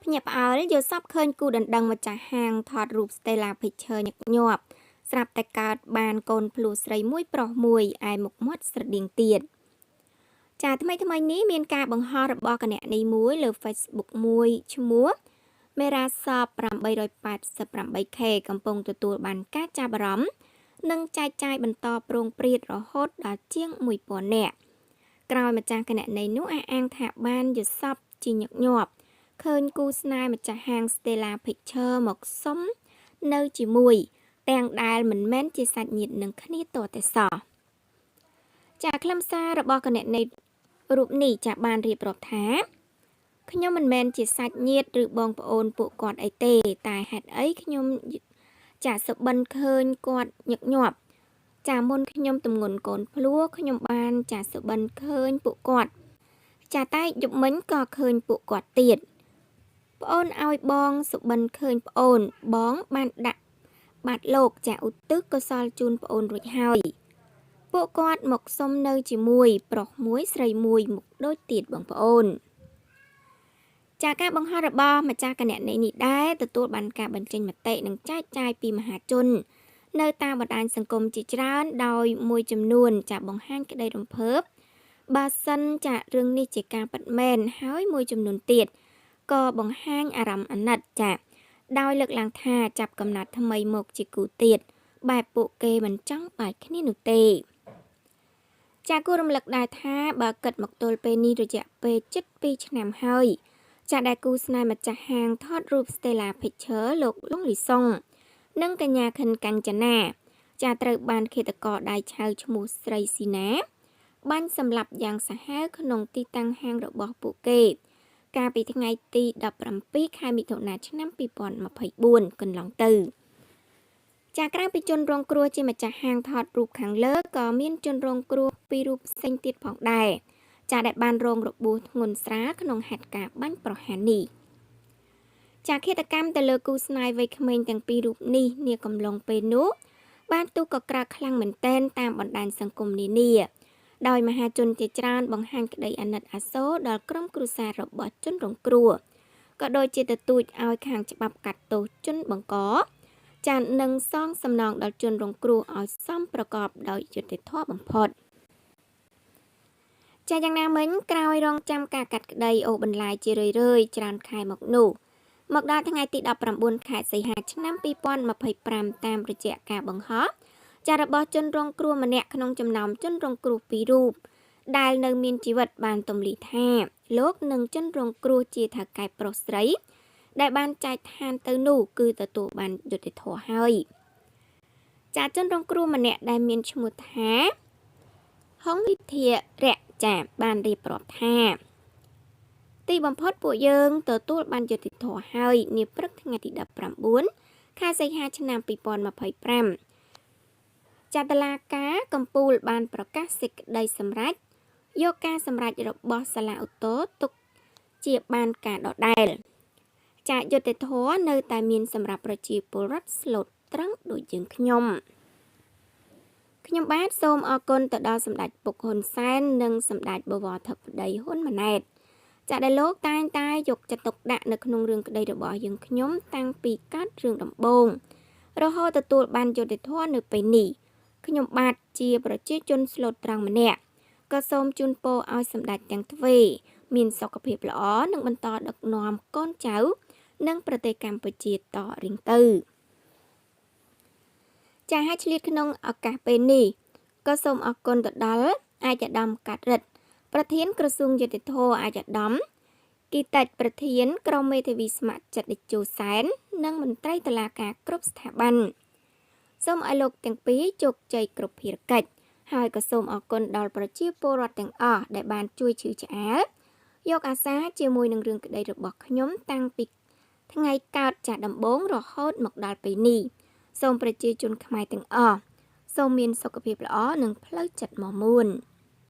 ភ្ញាក់ផ្អើលយល់សប្តិឃើញគូដណ្ដឹងម្ចាស់ហាងថតរូប Stella Picture ញឹកញាប់ស្រាប់តែកើតបានកូនភ្លោះស្រីមួយប្រុសមួយឯមុខមាត់ស្រដៀងទៀតចាថ្មីនេះមានការបង្ហោះរបស់គណនីមួយលើ Facebook មួយឈ្មោះ Merasop 888K កំពុងទទួលបានការចាប់អារម្មណ៍និងចែកចាយបន្តប្រងព្រាតរហូតដល់ជាង 1000 នាក់ក្រោយម្ចាស់គណនីនោះអះអាងថាបានយល់សប្តិជាញឹកញាប់ឃើញគូស្នេហ៍ម្ចាស់ហាង Stella Picture មកសុំនៅជាមួយទាំងដែលមិនមែនជាសាច់ញាតិនឹងគ្នាតតែសោះចាខ្លឹមសាររបស់គណនីរូបនេះចាបានរៀបរាប់ថាខ្ញុំមិនមែនជាសាច់ញាតិឬបងប្អូនពួកគាត់អីទេតែហេតុអីខ្ញុំចាសុបិនឃើញគាត់ញឹកញាប់ចាមុនខ្ញុំទម្ងន់កូនភ្លោះខ្ញុំបានចាសុបិនឃើញពួកគាត់ចាតែយប់មិញក៏ឃើញពួកគាត់ទៀតប្អូនឲ្យបងសុបិនឃើញប្អូនបងបានដាក់បាត់លោកចាឧទ្ទិសកុសលជូនប្អូនរួចហើយពួកគាត់មកសុំនៅជាមួយប្រុសមួយស្រីមួយមុខដូចទៀតបងប្អូនចាការបង្ហោះរបស់ម្ចាស់គណនីនេះដែរទទួលបានការបញ្ចេញមតិនិងចែកចាយពីមហាជននៅតាមបណ្ដាញសង្គមជាច្រើនដោយមួយចំនួនចាបង្ហាញក្តីរំភើបបើសិនចារឿងនេះជាការពិតមែនហើយមួយចំនួនទៀតក៏បង្ហាញអារម្មណ៍អាណិតចាដោយលើកឡើងថាចាប់កំណត់ថ្មីមកជាគូទៀតបែបពួកគេមិនចង់បែកគ្នានោះទេចាគួររំលឹកដែរថាបើគិតមកទល់ពេលនេះរយៈពេលជិត2ឆ្នាំហើយចាដែលគូស្នេហ៍ម្ចាស់ហាងថតរូប Stella Picture លោកលងលីសុងនិងកញ្ញាខិនកញ្ចនាចាត្រូវបានឃាតករដៃឆៅឈ្មោះស្រីស៊ីណាបាញ់សម្លាប់យ៉ាងសាហាវក្នុងទីតាំងហាងរបស់ពួកគេកាលពីថ្ងៃទី17ខែមិថុនាឆ្នាំ2024កន្លងទៅចាក្រៅពីជនរងគ្រោះជាម្ចាស់ហាងថតរូបខាងលើក៏មានជនរងគ្រោះពីររូបផ្សេងទៀតផងដែរចាដែលបានរងរបួសធ្ងន់ស្រាលក្នុងហេតុការណ៍បាញ់ប្រហារនេះចាឃាតកម្មទៅលើគូស្នេហ៍វ័យក្មេងទាំងពីររូបនេះនាកំឡុងពេលនោះបានទូកក្រើកខ្លាំងមែនទែនតាមបណ្ដាញសង្គមនានាដោយមហាជនជាច្រើនបង្ហាញក្តីអាណិតអាសូរដល់ក្រុមគ្រួសាររបស់ជនរងគ្រោះក៏ដូចជាទទូចឲ្យខាងច្បាប់កាត់ទោសជនបង្កចានឹងសងសំណងដល់ជនរងគ្រោះឲ្យសមប្រកបដោយយុត្តិធម៌បំផុតចាយ៉ាងណាមិញក្រោយរងចាំការកាត់ក្តីអូបន្លាយជារឿយច្រើនខែមកនោះមកដល់ថ្ងៃទី19ខែសីហាឆ្នាំ2025តាមរយៈការបង្ហោះចារបស់ជនរងគ្រោះម្នាក់ក្នុងចំណោមជនរងគ្រោះពីររូបដែលនៅមានជីវិតបានទម្លាយថាលោកនិងជនរងគ្រោះជាថៅកែប្រុសស្រីដែលបានចែកឋានទៅនោះគឺទទួលបានយុត្តិធម៌ហើយចាជនរងគ្រោះម្នាក់ដែលមានឈ្មោះថាហុងវិធារៈចាបានរៀបរាប់ថាទីបំផុតពួកយើងទទួលបានយុត្តិធម៌ហើយនាព្រឹកថ្ងៃទី19ខែសីហាឆ្នាំ2025ចាតុលាការកំពូលបានប្រកាសសេចក្តីសម្រេចយកការសម្រេចរបស់សាលាឧទ្ធរទុកជាបានការដដែលចាយុត្តិធម៌នៅតែមានសម្រាប់ប្រជាពលរដ្ឋស្លូតត្រង់ដូចយើងខ្ញុំបាទសូមអរគុណទៅដល់សម្ដេចពុកហ៊ុនសែននិងសម្ដេចបវរធិបតីហ៊ុនម៉ាណែតចាដែលលោកតែងតែយកចិត្តទុកដាក់នៅក្នុងរឿងក្តីរបស់យើងខ្ញុំតាំងពីកើតរឿងដំបូងរហូតទទួលបានយុត្តិធម៌នៅពេលនេះខ្ញុំបាទជាប្រជាជនស្លូតត្រង់ម្នាក់ក៏សូមជូនពរឲ្យសម្ដេចទាំងទ្វេមានសុខភាពល្អនិងបន្តដឹកនាំកូនចៅនិងប្រទេសកម្ពុជាតរៀងទៅចាឲ្យឆ្លៀតក្នុងឱកាសពេលនេះក៏សូមអរគុណទៅដល់ឯកឧត្តមកាត់រិទ្ធប្រធានក្រសួងយុតិធធឯកឧត្តមគីតិចប្រធានក្រុមមេធាវីស្ម័គ្រចិត្តតេជោសែននិងមន្ត្រីតុលាការគ្រប់ស្ថាប័នសូមឲ្យលោកទាំងពីរជោគជ័យគ្រប់ភារកិច្ចហើយក៏សូមអរគុណដល់ប្រជាពលរដ្ឋទាំងអស់ដែលបានជួយឈឺឆ្អាលយកអាសាជាមួយនឹងរឿងក្តីរបស់ខ្ញុំតាំងពីថ្ងៃកើតចាស់ដំបូងរហូតមកដល់ពេលនេះសូមប្រជាជនខ្មែរទាំងអស់សូមមានសុខភាពល្អនិងផ្លូវចិត្តមាំមួន